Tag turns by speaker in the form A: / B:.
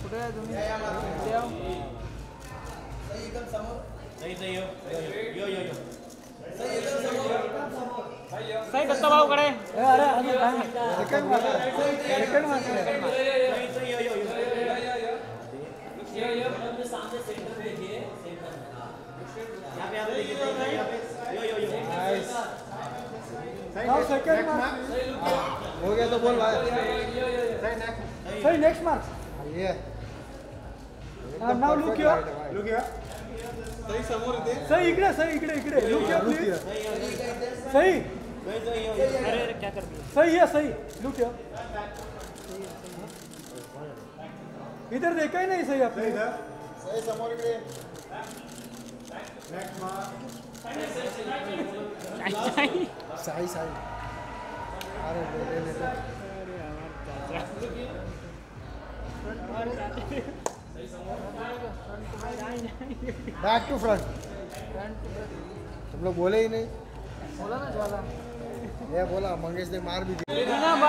A: कुठे आहे तुम्ही? इथे आओ. सही दत्ता भाऊ कडे. अरे सेकंड मार्क. सामने सेंटर देखिए, सेंटर यहाँ पे देखिए, नाइस. नाउ सेकंड मार्क हो गया तो बोल भाई. सही नेक्स्ट मार्क. ये नाउ लुक हियर. सही समोर इथे. सही इकडे लुक हियर प्लीज. सही. अरे क्या कर दिया. सही है सही. Look here. इधर देखा ही नहीं. सही आपने इधर. सही समोर इकडे. Next mark. साई अरे ले बैक टू फ्रंट. तुम लोग बोले ही नहीं. बोला ना ज्यादा. ये बोला मंगेश ने मार भी दी.